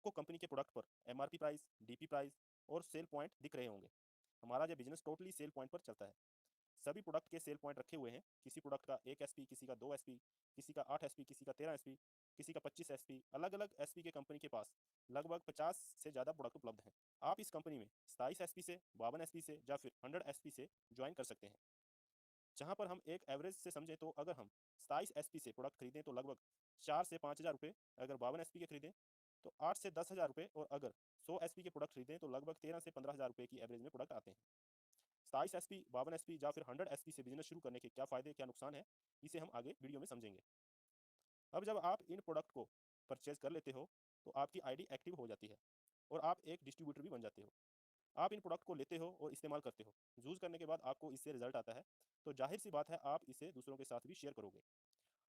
आपको कंपनी के प्रोडक्ट पर एमआरपी प्राइस, डीपी प्राइस और सेल पॉइंट दिख रहे होंगे। हमारा जो बिजनेस टोटली सेल पॉइंट पर चलता है। सभी प्रोडक्ट के सेल पॉइंट रखे हुए हैं। किसी प्रोडक्ट का 1 एसपी, किसी का 2 एसपी, किसी का 8 एसपी, किसी का 13 एसपी, किसी का 25 एसपी। अलग अलग एसपी के कंपनी के पास लगभग 50 से ज़्यादा प्रोडक्ट उपलब्ध हैं। आप इस कंपनी में 27 एसपी से, 52 एसपी से या फिर 100 एसपी से ज्वाइन कर सकते हैं। जहां पर हम एक एवरेज से समझें तो अगर हम 27 एसपी से प्रोडक्ट खरीदें तो लगभग 4 से 5 हज़ार रुपये, अगर 52 एसपी के खरीदें तो 8 से 10 हज़ार रुपये, और अगर 100 एसपी के प्रोडक्ट खरीदें तो लगभग 13 से 15 हज़ार रुपये की एवरेज में प्रोडक्ट आते हैं। 27 एसपी, 52 एसपी या फिर 100 एसपी से बिजनेस शुरू करने के क्या फ़ायदे, क्या नुकसान है, इसे हम आगे वीडियो में समझेंगे। अब जब आप इन प्रोडक्ट को परचेज कर लेते हो तो आपकी आईडी एक्टिव हो जाती है और आप एक डिस्ट्रीब्यूटर भी बन जाते हो। आप इन प्रोडक्ट को लेते हो और इस्तेमाल करते हो। यूज़ करने के बाद आपको इससे रिजल्ट आता है, तो जाहिर सी बात है आप इसे दूसरों के साथ भी शेयर करोगे,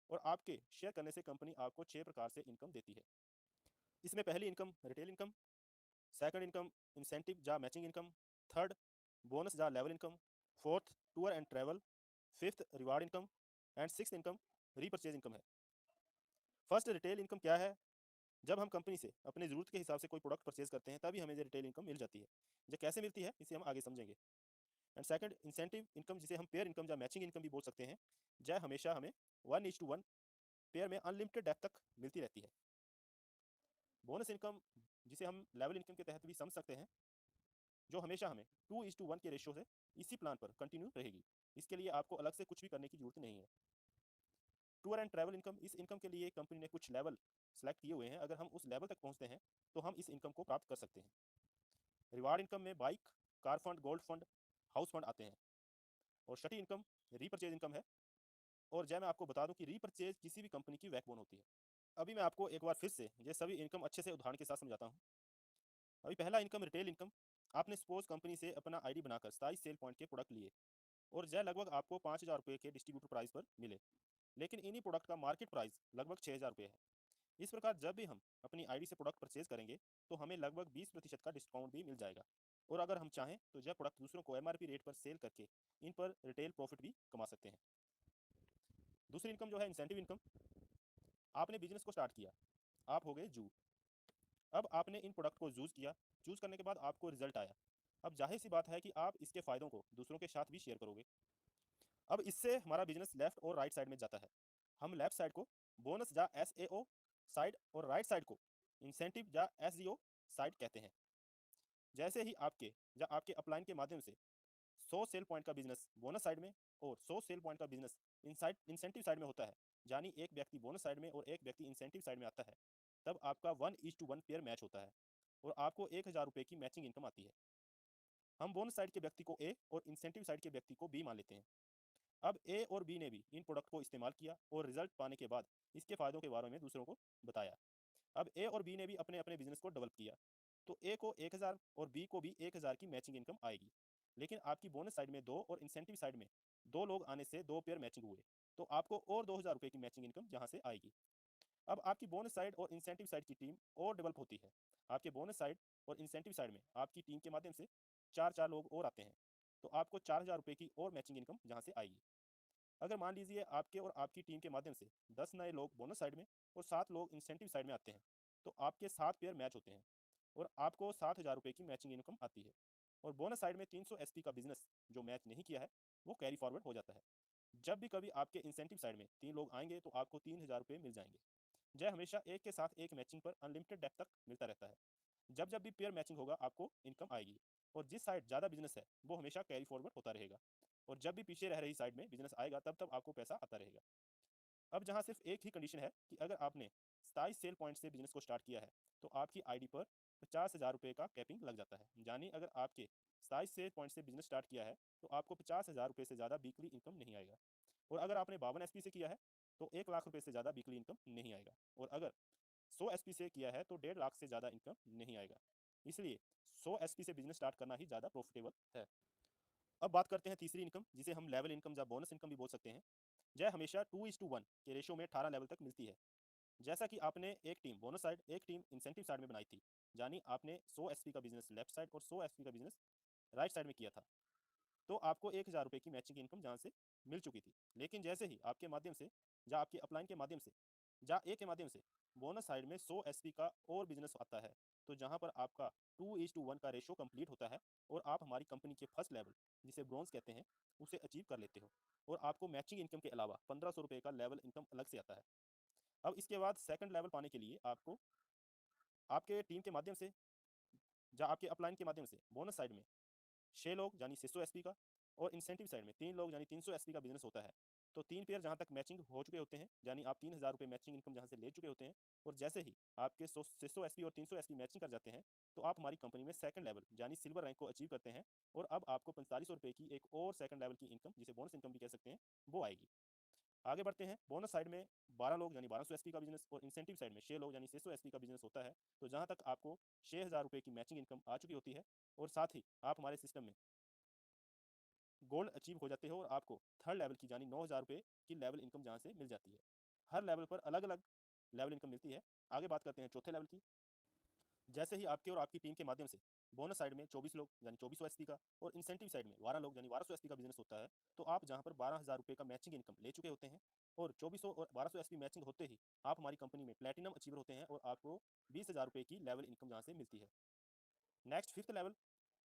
और आपके शेयर करने से कंपनी आपको 6 प्रकार से इनकम देती है। इसमें पहली income retail income, second income incentive या मैचिंग इनकम, थर्ड बोनस या level income, fourth tour and travel, fifth reward income and sixth income repurchase income है। फर्स्ट रिटेल इनकम क्या है? जब हम कंपनी से अपनी ज़रूरत के हिसाब से कोई प्रोडक्ट परचेज करते हैं तभी हमें ये रिटेल इनकम मिल जाती है। ये कैसे मिलती है इसे हम आगे समझेंगे। एंड सेकंड इंसेंटिव इनकम, जिसे हम पेयर इनकम या मैचिंग इनकम भी बोल सकते हैं। यह हमेशा हमें 1:1 पेयर में अनलिमिटेड डेप्थ तक मिलती रहती है। बोनस इनकम, जिसे हम लेवल इनकम के तहत भी समझ सकते हैं, जो हमेशा हमें 2:1 के रेशियो से इसी प्लान पर कंटिन्यू रहेगी। इसके लिए आपको अलग से कुछ भी करने की जरूरत नहीं है। टूर एंड ट्रैवल इनकम, इस इनकम के लिए कंपनी ने कुछ लेवल सेलेक्ट किए हुए हैं। अगर हम उस लेवल तक पहुंचते हैं तो हम इस इनकम को प्राप्त कर सकते हैं। रिवार्ड इनकम में bike, car fund, gold fund, house fund आते हैं। और छठी इनकम रीपरचेज इनकम है। और जय मैं आपको बता दूं कि रीपरचेज किसी भी कंपनी की बैकबोन होती है। अभी मैं आपको एक बार फिर से ये सभी इनकम अच्छे से उदाहरण के साथ समझाता हूँ। अभी पहला इनकम रिटेल इनकम। आपने सपोज कंपनी से अपना आईडी बनाकर 27 सेल पॉइंट के प्रोडक्ट लिए और जय लगभग आपको 5 हज़ार रुपये के डिस्ट्रीब्यूटर प्राइस पर मिले, लेकिन इन्हीं प्रोडक्ट का मार्केट प्राइस लगभग 6 हज़ार रुपये है। इस प्रकार जब भी हम अपनी आईडी से प्रोडक्ट परचेज करेंगे तो हमें लगभग 20% का डिस्काउंट भी मिल जाएगा, और अगर हम चाहें तो यह प्रोडक्ट दूसरों को एमआरपी रेट पर सेल करके इन पर रिटेल प्रॉफिट भी कमा सकते हैं। दूसरी इनकम जो है इंसेंटिव इनकम। आपने बिजनेस को स्टार्ट किया, आप हो गए जू। अब आपने इन प्रोडक्ट को यूज़ किया, चूज़ करने के बाद आपको रिजल्ट आया। अब जाहिर सी बात है कि आप इसके फ़ायदों को दूसरों के साथ भी शेयर करोगे। अब इससे हमारा बिजनेस लेफ्ट और राइट साइड में जाता है। हम लेफ्ट साइड को बोनस या एसएओ साइड और राइट साइड को इंसेंटिव या एसजीओ साइड कहते हैं। जैसे ही आपके या आपके अपलाइन के माध्यम से 100 सेल पॉइंट का बिजनेस बोनस साइड में और 100 सेल पॉइंट का बिजनेस इनसाइड इंसेंटिव साइड में होता है, यानी एक व्यक्ति बोनस साइड में और एक व्यक्ति इंसेंटिव साइड में आता है, तब आपका 1:1 पेयर मैच होता है और आपको 1 हज़ार रुपये की मैचिंग इनकम आती है। हम बोनस साइड के व्यक्ति को ए और इंसेंटिव साइड के व्यक्ति को बी मान लेते हैं। अब ए और बी ने भी इन प्रोडक्ट को इस्तेमाल किया और रिजल्ट पाने के बाद इसके फायदों के बारे में दूसरों को बताया। अब ए और बी ने भी अपने अपने बिजनेस को डेवलप किया, तो ए को 1 हज़ार और बी को भी 1 हज़ार की मैचिंग इनकम आएगी। लेकिन आपकी बोनस साइड में 2 और इंसेंटिव साइड में 2 लोग आने से 2 पेयर मैचिंग हुए, तो आपको और 2 हज़ार रुपये की मैचिंग इनकम यहाँ से आएगी। अब आपकी बोनस साइड और इंसेंटिव साइड की टीम और डेवलप होती है। आपके बोनस साइड और इंसेंटिव साइड में आपकी टीम के माध्यम से 4 लोग और आते हैं, तो आपको 4 हज़ार रुपये की और मैचिंग इनकम यहाँ से आएगी। अगर मान लीजिए आपके और आपकी टीम के माध्यम से 10 नए लोग बोनस साइड में और 7 लोग इंसेंटिव साइड में आते हैं, तो आपके 7 पेयर मैच होते हैं और आपको 7 हज़ार रुपये की मैचिंग इनकम आती है। और बोनस साइड में 300 एसपी का बिजनेस जो मैच नहीं किया है वो कैरी फॉरवर्ड हो जाता है। जब भी कभी आपके इंसेंटिव साइड में 3 लोग आएंगे तो आपको 3 हज़ार रुपये मिल जाएंगे। जय हमेशा एक के साथ एक मैचिंग पर अनलिमिटेड डेप्थ तक मिलता रहता है। जब जब भी पेयर मैचिंग होगा आपको इनकम आएगी, और जिस साइड ज़्यादा बिजनेस है वो हमेशा कैरी फॉरवर्ड होता रहेगा, और जब भी पीछे रह रही साइड में बिजनेस आएगा तब तब आपको पैसा आता रहेगा। अब जहाँ सिर्फ एक ही कंडीशन है कि अगर आपने 27 सेल पॉइंट से बिजनेस को स्टार्ट किया है तो आपकी आईडी पर 50 हज़ार रुपये का कैपिंग लग जाता है। यानी अगर आपके 27 सेल पॉइंट से बिजनेस स्टार्ट किया है तो आपको 50 हज़ार रुपये से ज़्यादा वीकली इनकम नहीं आएगा। और अगर आपने 52 एसपी से किया है तो 1 लाख रुपये से ज़्यादा वीकली इनकम नहीं आएगा। और अगर 100 एसपी से किया है तो 1.5 लाख से ज़्यादा इनकम नहीं आएगा। इसलिए 100 एसपी से बिजनेस स्टार्ट करना ही ज़्यादा प्रॉफिटेबल है। अब बात करते हैं तीसरी इनकम, जिसे हम लेवल इनकम या बोनस इनकम भी बोल सकते हैं। यह हमेशा 2:1 के रेशियो में 18 लेवल तक मिलती है। जैसा कि आपने एक टीम बोनस साइड एक टीम इंसेंटिव साइड में बनाई थी, यानी आपने 100 एसपी का बिजनेस लेफ्ट साइड और 100 एसपी का बिजनेस राइट साइड में किया था, तो आपको 1 हज़ार रुपये की मैचिंग इनकम जहाँ से मिल चुकी थी। लेकिन जैसे ही आपके माध्यम से या आपके अपलाइन के माध्यम से या ए के माध्यम से बोनस साइड में 100 एसपी का और बिजनेस आता है, तो जहां पर आपका 2:1 का रेशो कंप्लीट होता है और आप हमारी कंपनी के फर्स्ट लेवल, जिसे ब्रॉन्ज कहते हैं, उसे अचीव कर लेते हो और आपको मैचिंग इनकम के अलावा 1500 रुपये का लेवल इनकम अलग से आता है। अब इसके बाद सेकंड लेवल पाने के लिए आपको आपके टीम के माध्यम से, या आपके अपलाइन के माध्यम से, बोनस साइड में 6 लोग यानी 600 एसपी का और इंसेंटिव साइड में 3 लोग यानी 300 एसपी का बिजनेस होता है। तो 3 पेयर जहां तक मैचिंग हो चुके होते हैं, यानी आप 3000 रुपये मैचिंग इनकम जहां से ले चुके होते हैं, और जैसे ही आपके 600 एसपी और 300 एसपी मैचिंग कर जाते हैं, तो आप हमारी कंपनी में सेकंड लेवल यानी सिल्वर रैंक को अचीव करते हैं और अब आपको 4500 रुपये की एक और सेकंड लेवल की इनकम, जिसे बोनस इनकम भी कह सकते हैं, वो आएगी। आगे बढ़ते हैं। बोनस साइड में 12 लोग यानी 1200 एसपी का बिजनेस और इंसेंटिव साइड में 6 लोग यानी 600 एसपी का बिजनेस होता है। तो जहां तक आपको 6000 रुपये की मैचिंग इनकम आ चुकी होती है और साथ ही आप हमारे सिस्टम में गोल्ड अचीव हो जाते हो और आपको थर्ड लेवल की यानी 9000 रुपये की लेवल इनकम जहाँ से मिल जाती है। हर लेवल पर अलग अलग लेवल इनकम मिलती है। आगे बात करते हैं चौथे लेवल की। जैसे ही आपके और आपकी टीम के माध्यम से बोनस साइड में 24 लोग यानी 2400 एसपी का और इंसेंटिव साइड में 12 लोग यानी 1200 एसपी का बिजनेस होता है, तो आप जहां पर 12000 रुपये का मैचिंग इनकम ले चुके होते हैं और 2400 और 1200 एसपी मैचिंग होते ही आप हमारी कंपनी में प्लेटिनम अचीवर होते हैं और आपको 20000 रुपये की लेवल इनकम जहाँ से मिलती है। Next fifth level,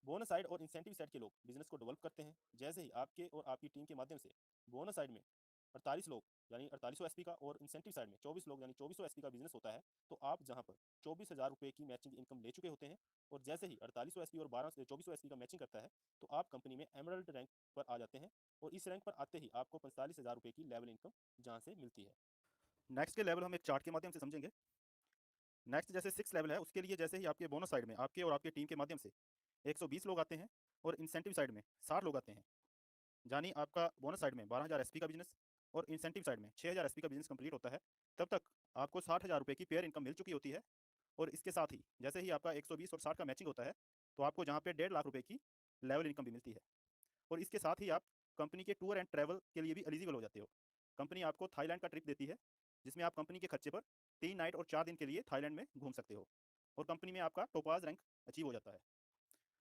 bonus side और इंसेंटिव साइड के लोग बिजनेस को डेवलप करते हैं। जैसे ही आपके और आपकी टीम के माध्यम से बोनस साइड में 48 लोग यानी 4800 एसपी का और इंसेंटिव साइड में 24 लोग यानी 2400 एसपी का बिजनेस होता है, तो आप जहां पर 24000 रुपये की मैचिंग इनकम ले चुके होते हैं और जैसे ही 4800 एसपी और 2400 एसपी का मैचिंग करता है, तो आप कंपनी में एमरल्ड रैंक पर आ जाते हैं और इस रैंक पर आते ही आपको 45,000 रुपये की लेवल इनकम जहाँ से मिलती है। नेक्स्ट के लेवल हम एक चार्ट के माध्यम से समझेंगे। नेक्स्ट जैसे 6 लेवल है, उसके लिए जैसे ही आपके बोनस साइड में आपके और आपके टीम के माध्यम से 120 लोग आते हैं और इंसेंटिव साइड में 60 लोग आते हैं, यानी आपका बोनस साइड में 12000 एसपी का बिजनेस और इंसेंटिव साइड में 6000 एसपी का बिजनेस कंप्लीट होता है, तब तक आपको 60000 रुपये की पेयर इनकम मिल चुकी होती है। और इसके साथ ही जैसे ही आपका 120 और 60 का मैचिंग होता है, तो आपको जहाँ पे 1.5 लाख रुपये की लेवल इनकम भी मिलती है। और इसके साथ ही आप कंपनी के टूर एंड ट्रैवल के लिए भी एलिजिबल हो जाते हो। कंपनी आपको थाईलैंड का ट्रिप देती है, जिसमें आप कंपनी के खर्चे पर 3 नाइट और 4 दिन के लिए थाईलैंड में घूम सकते हो और कंपनी में आपका टोपाज रैंक अचीव हो जाता है।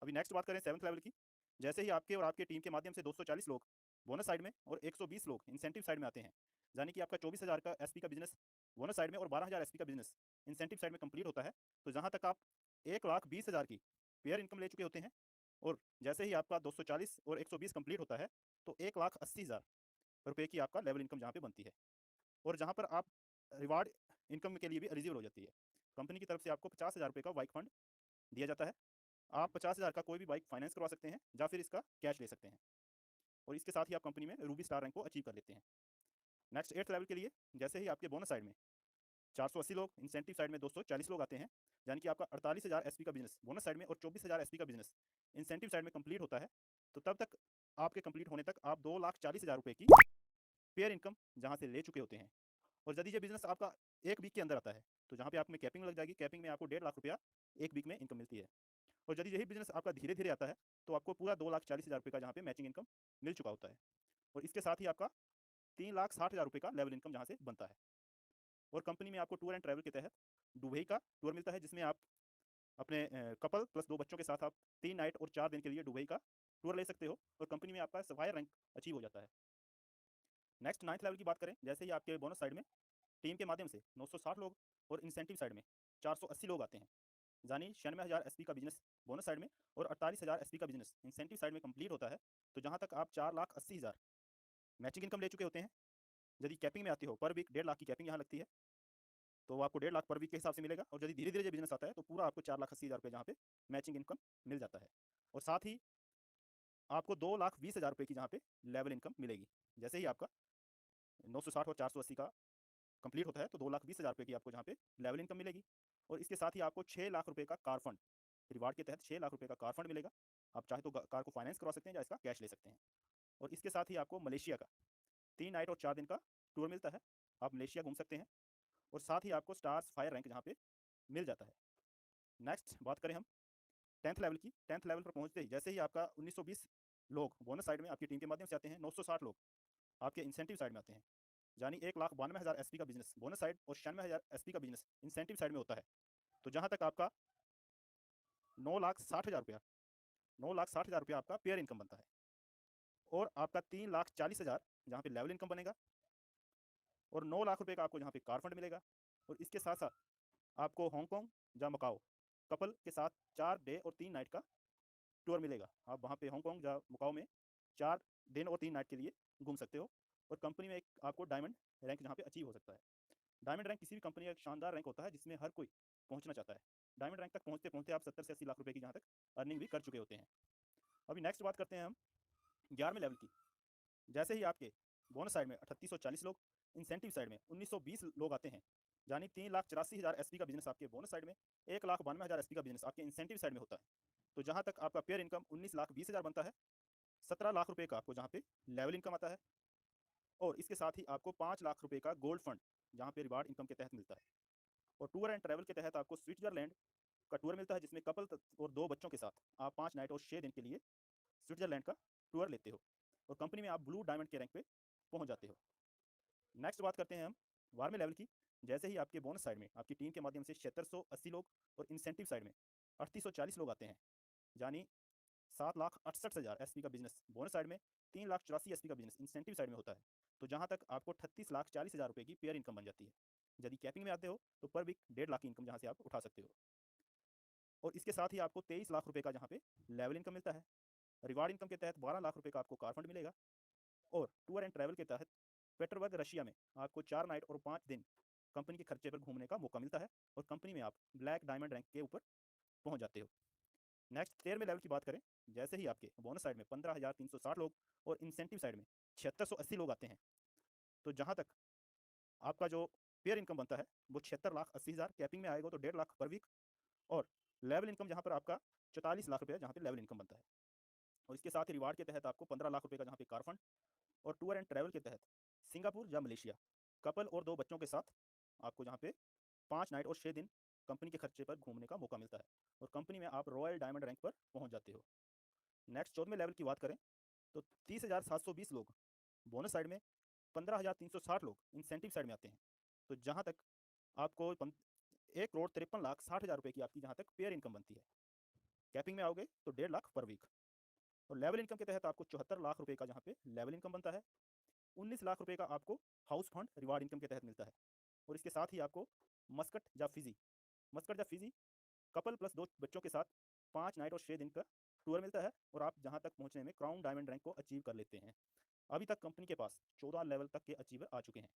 अभी नेक्स्ट बात करें 7th लेवल की। जैसे ही आपके और आपके टीम के माध्यम से 240 लोग बोनस साइड में और 120 लोग इंसेंटिव साइड में आते हैं, यानी कि आपका 24000 का एसपी का बिजनेस बोनस साइड में और 12000 एसपी का बिजनेस इंसेंटिव साइड में कंप्लीट होता है, तो जहां तक आप 1,20,000 की पेयर इनकम ले चुके होते हैं और जैसे ही आपका 240 और 120 कंप्लीट होता है, तो 1,80,000 रुपये की आपका लेवल इनकम जहाँ पे बनती है और जहाँ पर आप रिवार्ड इनकम के लिए भी एलिजिबल हो जाती है। कंपनी की तरफ से आपको 50,000 रुपये का बाइक फंड दिया जाता है। आप 50,000 का कोई भी बाइक फाइनेंस करवा सकते हैं या फिर इसका कैश ले सकते हैं और इसके साथ ही आप कंपनी में रूबी स्टार रैंक को अचीव कर लेते हैं। नेक्स्ट 8th लेवल के लिए जैसे ही आपके बोनस साइड में 480 लोग, इंसेंटिव साइड में 240 लोग आते हैं, यानी कि आपका 48,000 एसपी का बिजनेस बोनस साइड में और 24,000 एसपी का बिजनेस इंसेंटिव साइड में कंप्लीट होता है, तो तब तक आपके कंप्लीट होने तक आप 2,40,000 रुपये की पेयर इनकम जहाँ से ले चुके होते हैं। और यदि ये बिजनेस आपका एक वीक के अंदर आता है, तो जहाँ पे आप में कैपिंग लग जाएगी, कैपिंग में आपको 1.5 लाख रुपया एक वीक में इनकम मिलती है। और यदि यही बिजनेस आपका धीरे धीरे आता है, तो आपको पूरा 2,40,000 रुपये का जहाँ पे मैचिंग इनकम मिल चुका होता है और इसके साथ ही आपका 3,60,000 रुपये का लेवल इनकम जहाँ से बनता है। और कंपनी में आपको टूर एंड ट्रैवल के तहत दुबई का टूर मिलता है, जिसमें आप अपने कपल प्लस 2 बच्चों के साथ आप 3 नाइट और 4 दिन के लिए दुबई का टूर ले सकते हो और कंपनी में आपका सफायर रैंक अचीव हो जाता है। नेक्स्ट 9th लेवल की बात करें, जैसे ही आपके बोनस साइड में टीम के माध्यम से 960 लोग और इंसेंटिव साइड में 480 लोग आते हैं, यानी 96,000 एसपी का बिजनेस बोनस साइड में और 48,000 एसपी का बिजनेस इंसेंटिव साइड में कंप्लीट होता है, तो जहां तक आप 4,80,000 मैचिंग इनकम ले चुके होते हैं। यदि कैपिंग में आते हो, पर वीक 1.5 लाख की कैपिंग यहाँ लगती है, तो आपको 1.5 लाख पर वीक के हिसाब से मिलेगा और यदि धीरे धीरे बिजनेस आता है, तो पूरा आपको 4,80,000 रुपये जहाँ पे मैचिंग इनकम मिल जाता है और साथ ही आपको 2,20,000 रुपये की जहाँ पे लेवल इनकम मिलेगी। जैसे ही आपका 960 और 480 का कंप्लीट होता है, तो 2,20,000 रुपये की आपको जहाँ पे लेवल इनकम मिलेगी और इसके साथ ही आपको 6 लाख रुपये का कार फंड रिवार्ड के तहत 6 लाख रुपये का कार फंड मिलेगा। आप चाहे तो कार को फाइनेंस करवा सकते हैं या इसका कैश ले सकते हैं। और इसके साथ ही आपको मलेशिया का 3 नाइट और 4 दिन का टूर मिलता है, आप मलेशिया घूम सकते हैं और साथ ही आपको स्टार्स फायर रैंक जहाँ पे मिल जाता है। नेक्स्ट बात करें हम 10th लेवल की। 10th लेवल पर पहुँचते ही जैसे ही आपका 1920 लोग बोनस साइड में आपकी टीम के माध्यम से आते हैं, 960 लोग आपके इंसेंटिव साइड में आते हैं, यानी 1,92,000 एसपी का बिजनेस बोनस साइड और 96,000 एसपी का बिजनेस इंसेंटिव साइड में होता है, तो जहां तक आपका 9,60,000 रुपया 9,60,000 रुपया आपका पेयर इनकम बनता है और आपका 3,40,000 जहाँ पे लेवल इनकम बनेगा और 9 लाख रुपये का आपको जहाँ पे कार फंड मिलेगा और इसके साथ साथ आपको हांगकांग या मकाओ कपल के साथ 4 डे और 3 नाइट का टूर मिलेगा। आप वहाँ पे हांगकांग या मकाओ में 4 दिन और 3 नाइट के लिए घूम सकते हो। और कंपनी में एक आपको डायमंड रैंक जहाँ पे अचीव हो सकता है। डायमंड रैंक किसी भी कंपनी का एक शानदार रैंक होता है जिसमें हर कोई पहुँचना चाहता है। डायमंड रैंक तक पहुँचते पहुँचते आप 70 से 80 लाख रुपए की जहाँ तक अर्निंग भी कर चुके होते हैं। अभी नेक्स्ट बात करते हैं हम 11वें लेवल की। जैसे ही आपके बोनस साइड में 3840 लोग, इंसेंटिव साइड में 1920 लोग आते हैं, यानी 3,84,000 एसपी का बिजनेस आपके बोनस साइड में, 1,92,000 एसपी का बिजनेस आपके इंसेंटिव साइड में होता है। तो जहाँ तक आपका पेयर इनकम 19,20,000 बनता है, 17 लाख रुपए का आपको जहाँ पे लेवल इनकम आता है, और इसके साथ ही आपको 5 लाख रुपए का गोल्ड फंड जहाँ पे रिवार्ड इनकम के तहत मिलता है। और टूर एंड ट्रैवल के तहत आपको स्विट्जरलैंड का टूर मिलता है, जिसमें कपल और 2 बच्चों के साथ आप 5 नाइट और 6 दिन के लिए स्विट्जरलैंड का टूर लेते हो, और कंपनी में आप ब्लू डायमंड के रैंक पे पहुंच जाते हो। नेक्स्ट बात करते हैं हम 12वें लेवल की। जैसे ही आपके बोनस साइड में आपकी टीम के माध्यम से 7680 लोग और इंसेंटिव साइड में 3840 लोग आते हैं, यानी 7,68,000 एसपी का बिजनेस बोनस साइड में, 3,84,000 एसपी का बिजनेस इंसेंटिव साइड में होता है। तो जहां तक आपको 38,40,000 रुपए की पेयर इनकम बन जाती है। यदि कैपिंग में आते हो तो पर वीक 1.5 लाख की इनकम जहां से आप उठा सकते हो। और इसके साथ ही आपको 23 लाख रुपए का जहां पे लेवल इनकम मिलता है। रिवार्ड इनकम के तहत 12 लाख रुपए का आपको कार फंड मिलेगा। और टूर एंड ट्रैवल के तहत पेट्रोवर्ग रशिया में आपको 4 नाइट और 5 दिन कंपनी के खर्चे पर घूमने का मौका मिलता है, और कंपनी में आप ब्लैक डायमंड रैंक के ऊपर पहुंच जाते हो। नेक्स्ट 13वें लेवल की बात करें। जैसे ही आपके बोनस साइड में 15,360 लोग और इंसेंटिव साइड में 7680 लोग आते हैं, तो जहां तक आपका जो पेयर इनकम बनता है वो 76,80,000, कैपिंग में आएगा तो 1.5 लाख पर वीक, और लेवल इनकम जहां पर आपका 44 लाख रुपये जहां पे लेवल इनकम बनता है। और इसके साथ ही रिवार्ड के तहत आपको 15 लाख रुपये का जहां पे कार फंड, और टूर एंड ट्रैवल के तहत सिंगापुर या मलेशिया कपल और 2 बच्चों के साथ आपको जहाँ पे 5 नाइट और 6 दिन कंपनी के खर्चे पर घूमने का मौका मिलता है, और कंपनी में आप रॉयल डायमंड रैंक पर पहुंच जाते हो। नेक्स्ट 14वें लेवल की बात करें तो 30,720 लोग बोनस साइड में, 15,360 लोग इंसेंटिव साइड में आते हैं। तो जहाँ तक आपको 1,53,60,000 रुपये की आपकी जहाँ तक पेयर इनकम बनती है। कैपिंग में आओगे तो 1.5 लाख पर वीक। और लेवल इनकम के तहत आपको 74 लाख रुपए का जहाँ पे लेवल इनकम बनता है। 19 लाख रुपए का आपको हाउस फंड रिवार्ड इनकम के तहत मिलता है। और इसके साथ ही आपको मस्कट या फिजी कपल प्लस 2 बच्चों के साथ 5 नाइट और 6 दिन का टूर मिलता है, और आप जहां तक पहुंचने में क्राउन डायमंड रैंक को अचीव कर लेते हैं। अभी तक कंपनी के पास 14 लेवल तक के अचीवर आ चुके हैं।